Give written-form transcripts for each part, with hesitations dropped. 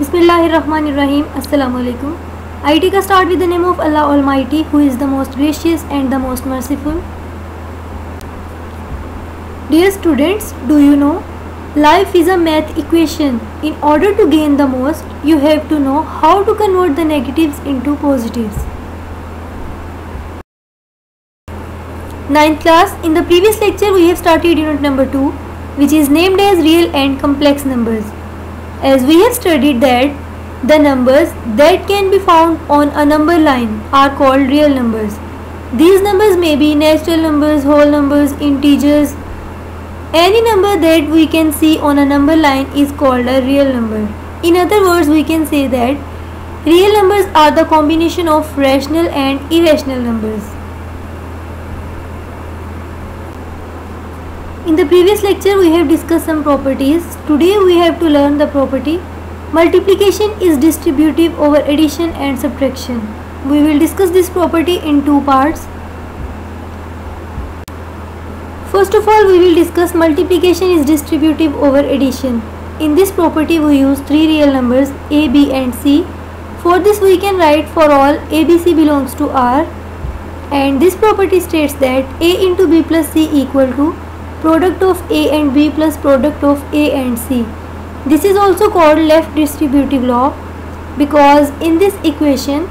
Bismillahirrahmanirrahim. Assalamu alaikum. I take a start with the name of Allah Almighty, who is the most gracious and the most merciful. Dear students, do you know? Life is a math equation. In order to gain the most, you have to know how to convert the negatives into positives. 9th class, in the previous lecture we have started unit number 2, which is named as real and complex numbers. As we have studied that the numbers that can be found on a number line are called real numbers. These numbers may be natural numbers, whole numbers, integers. Any number that we can see on a number line is called a real number. In other words, we can say that real numbers are the combination of rational and irrational numbers. In the previous lecture we have discussed some properties. Today we have to learn the property multiplication is distributive over addition and subtraction. We will discuss this property in two parts. First of all, we will discuss multiplication is distributive over addition. In this property we use three real numbers a, b and c. For this we can write for all ABC belongs to R, and this property states that a into b plus c equal to product of a and b plus product of a and c. This is also called left distributive law because in this equation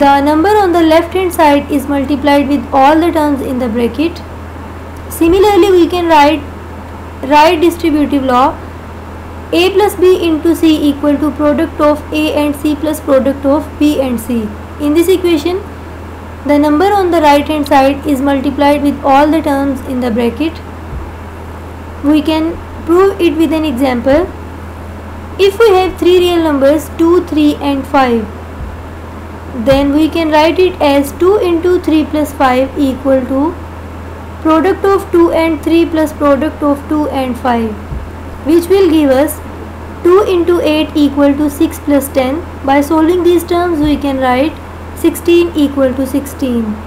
the number on the left hand side is multiplied with all the terms in the bracket. Similarly, we can write right distributive law a plus b into c equal to product of a and c plus product of b and c. In this equation the number on the right hand side is multiplied with all the terms in the bracket. We can prove it with an example. If we have three real numbers 2, 3 and 5, then we can write it as 2 into 3 plus 5 equal to product of 2 and 3 plus product of 2 and 5, which will give us 2 into 8 equal to 6 plus 10. By solving these terms we can write 16 equal to 16.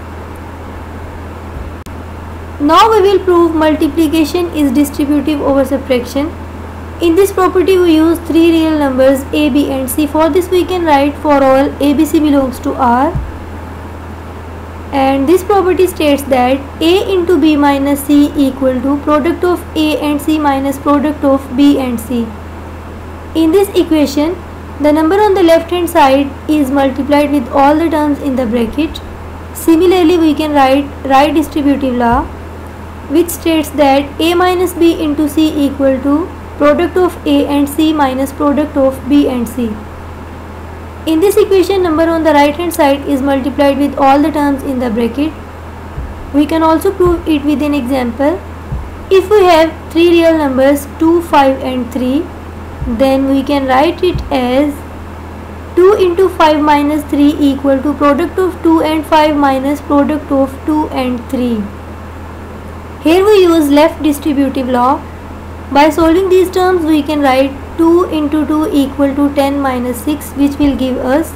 Now we will prove multiplication is distributive over subtraction. In this property we use three real numbers a, b and c. For this we can write for all ABC belongs to R, and this property states that a into b minus c equal to product of a and c minus product of b and c. In this equation the number on the left hand side is multiplied with all the terms in the bracket. Similarly, we can write right distributive law, which states that a minus b into c equal to product of a and c minus product of b and c. In this equation number on the right hand side is multiplied with all the terms in the bracket. We can also prove it with an example. If we have three real numbers 2, 5 and 3, then we can write it as 2 into 5 minus 3 equal to product of 2 and 5 minus product of 2 and 3. Here we use left distributive law. By solving these terms we can write 2 into 2 equal to 10 minus 6, which will give us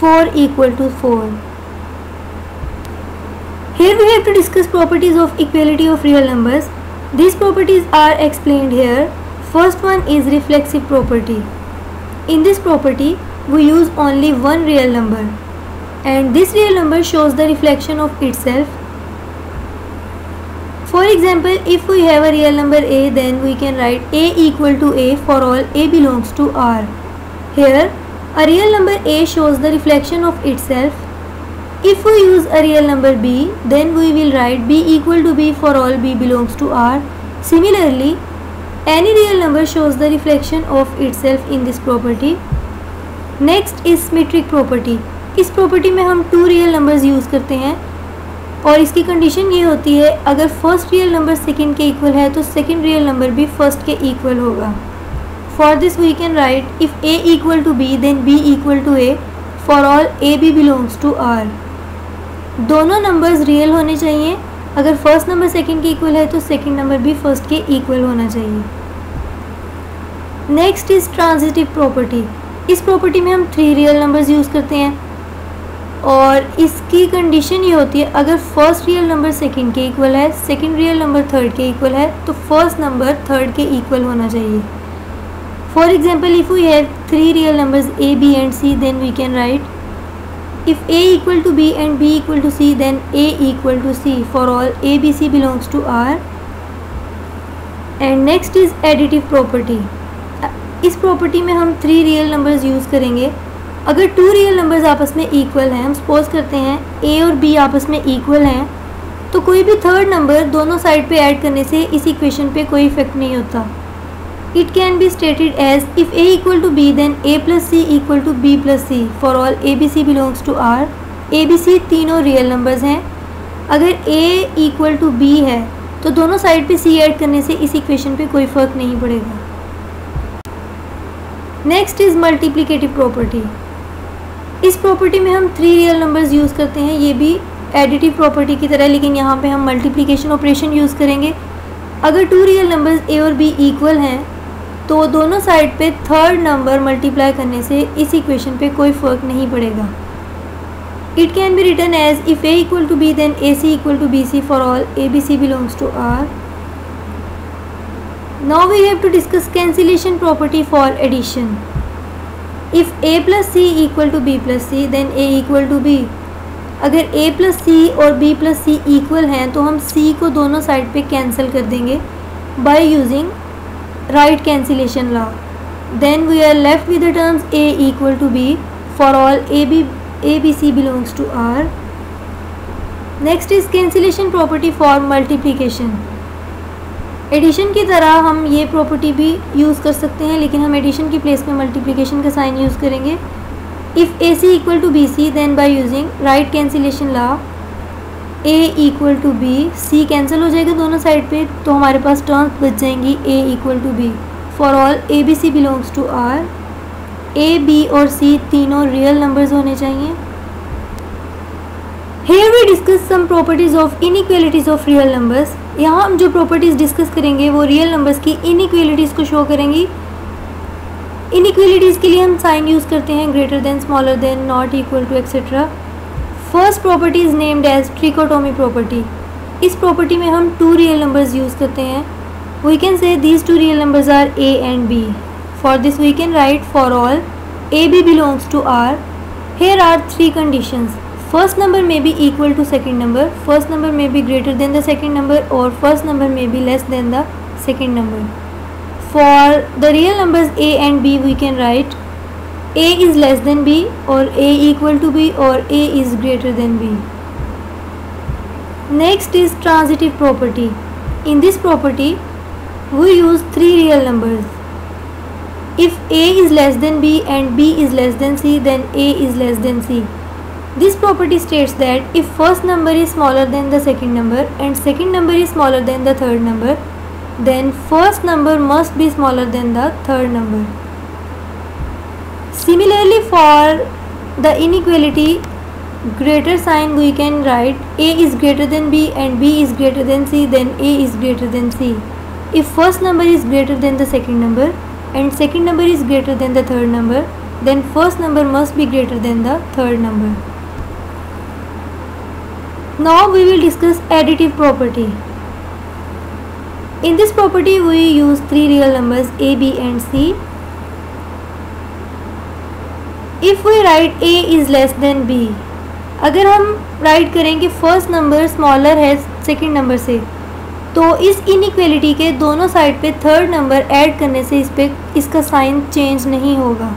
4 equal to 4. Here we have to discuss properties of equality of real numbers. These properties are explained here. First one is reflexive property. In this property we use only one real number, and this real number shows the reflection of itself. For example, if we have a real number a, then we can write a equal to a for all a belongs to R. Here a real number a shows the reflection of itself. If we use a real number b, then we will write b equal to b for all b belongs to R. Similarly, any real number shows the reflection of itself in this property. Next is symmetric property. इस property में हम two real numbers use करते हैं और इसकी condition ये होती है अगर फर्स्ट रियल नंबर सेकंड के इक्वल है तो सेकंड रियल नंबर भी फर्स्ट के इक्वल होगा. For this we can write if a equal to b then b equal to a for all a b belongs to r. दोनों numbers real होने चाहिए. अगर फर्स्ट नंबर सेकंड के equal है तो सेकंड नंबर भी first के equal होना चाहिए. Next is transitive property. इस प्रॉपर्टी में हम थ्री रियल नंबर्स यूज़ करते हैं और इसकी कंडीशन ये होती है अगर फर्स्ट रियल नंबर सेकंड के इक्वल है, सेकंड रियल नंबर थर्ड के इक्वल है तो फर्स्ट नंबर थर्ड के इक्वल होना चाहिए. For example, if we have three real numbers a, b and c, then we can write if a equal to b and b equal to c, then a equal to c for all a, b, c belongs to R. And next is additive property. इस property में हम three real numbers use करेंगे. अगर to real numbers आपस में equal हैं, हम suppose करते हैं a और b आपस में इक्वल हैं, तो कोई भी थर्ड नंबर दोनों साइड पे ऐड करने से इस इक्वेशन पे कोई इफेक्ट नहीं होता. It can be stated as if a equal to b then a plus C equal to b plus C for all a b c belongs to R. a b c तीनों real numbers हैं. अगर a equal to b है तो दोनों side पे c add करने से इस इक्वेशन पे कोई फ़र्क नहीं पड़ेगा. Next is multiplicative property. इस प्रॉपर्टी में हम थ्री रियल नंबर्स यूज़ करते हैं. ये भी एडिटिव प्रॉपर्टी की तरह, लेकिन यहाँ पे हम मल्टीप्लिकेशन ऑपरेशन यूज़ करेंगे. अगर टू रियल नंबर्स a और b इक्वल हैं तो दोनों साइड पे थर्ड नंबर मल्टीप्लाई करने से इस इक्वेशन पे कोई फ़र्क नहीं पड़ेगा. It can be written as if a equal to b then ac equal to bc for all a b c belongs to R. Now we have to discuss cancellation property for addition. If a plus c equal to b plus c then a equal to b. अगर a plus C और b plus C equal हैं तो हम c को दोनों side पे cancel कर देंगे by using right cancellation law. Then we are left with the terms a equal to b for all a b c belongs to R. Next is cancellation property for multiplication. Addition की तरह हम ये property भी use कर सकते हैं, लेकिन हम एडिशन की प्लेस में मल्टीप्लिकेशन का साइन यूज़ करेंगे. If AC equal to BC then by using right cancellation law A equal to B, C cancel हो जाएगा दोनों साइड पे, तो हमारे पास टर्म्स बच जाएंगी A equal to B for all A B C belongs to R. A B और C तीनों रियल नंबर्स होने चाहिए. Here we discuss some properties of inequalities of real numbers. यहाँ हम जो प्रॉपर्टीज़ डिस्कस करेंगे वो रियल नंबर्स की इनइक्वालिटीज़ को शो करेंगी. इनइक्वालिटीज़ के लिए हम साइन यूज़ करते हैं greater than, smaller than, not equal to etcetera. First property is named as trichotomy property. इस प्रॉपर्टी में हम टू रियल नंबर्स यूज़ करते हैं. We can say these two real numbers are a and b. For this we can write for all a b belongs to R. Here are three conditions. First number may be equal to second number, first number may be greater than the second number, or first number may be less than the second number. For the real numbers a and b, we can write a is less than b, or a equal to b, or a is greater than b. Next is transitive property. In this property, we use three real numbers. If a is less than b and b is less than c, then a is less than c. This property states that if first number is smaller than the second number and second number is smaller than the third number, then first number must be smaller than the third number. Similarly, for the inequality greater sign, we can write a is greater than b and b is greater than c, then a is greater than c. If first number is greater than the second number and second number is greater than the third number, then first number must be greater than the third number. Now we will discuss additive property. In this property we use three real numbers a, b and c. If we write a is less than b, अगर हम right करें कि first number smaller है second number से, तो इस inequality के दोनों साइड पे थर्ड नंबर ऐड करने से इसका साइन चेंज नहीं होगा.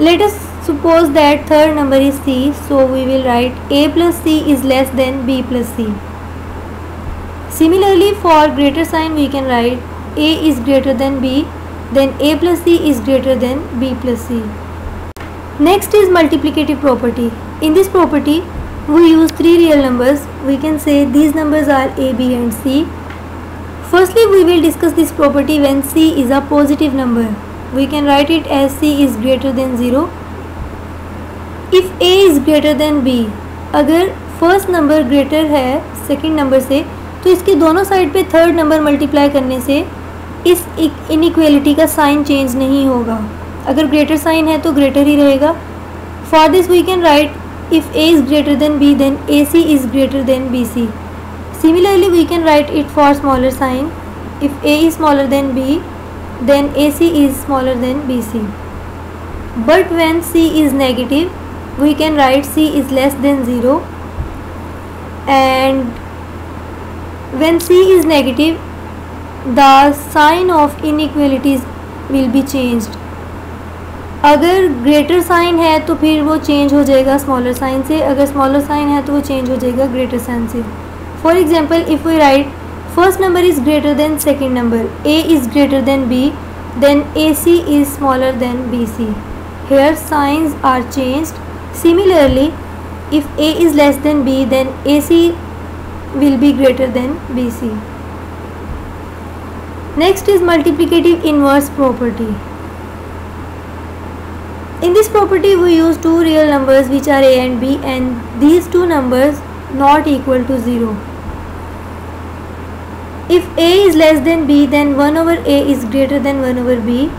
Let us suppose that third number is c, so we will write a plus c is less than b plus c. Similarly, for greater sign we can write a is greater than b, then a plus c is greater than b plus c. Next is multiplicative property. In this property, we use three real numbers. We can say these numbers are a, b and c. Firstly, we will discuss this property when c is a positive number. We can write it as c is greater than 0. If a is greater than b, अगर first number greater है second number से, तो इसके दोनों side पे third number multiply करने से इस इनइक्वालिटी का साइन चेंज नहीं होगा. अगर ग्रेटर साइन है तो ग्रेटर ही रहेगा. For this we can write if a is greater than b, then ac is greater than bc. Similarly, we can write it for smaller sign. If a is smaller than b, then AC is smaller than BC. But when C is negative, we can write C is less than 0, and when C is negative, the sign of inequalities will be changed. अगर greater sign है तो फिर वो change हो जाएगा smaller sign से, अगर smaller sign है तो वो चेंज हो जाएगा ग्रेटर साइन से. For example, if we write first number is greater than second number, A is greater than B, then AC is smaller than BC. Here signs are changed. Similarly, if A is less than B, then AC will be greater than BC. Next is multiplicative inverse property. In this property, we use two real numbers which are A and B, and these two numbers not equal to 0. If A is less than B, then 1 over A is greater than 1 over B,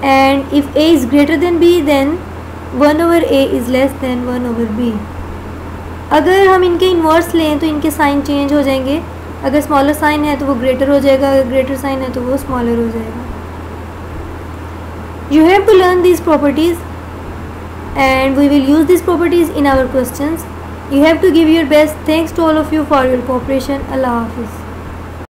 and if A is greater than B, then 1 over A is less than 1 over B. अगर हम इनके inverse लें तो इनके sign change हो जाएंगे. अगर smaller sign है तो वो ग्रेटर हो जाएगा, अगर ग्रेटर साइन है तो वो स्मॉलर हो जाएगा. You have to learn these properties, and we will use these properties in our questions. You have to give your best. Thanks to all of you for your cooperation. Allah Hafiz.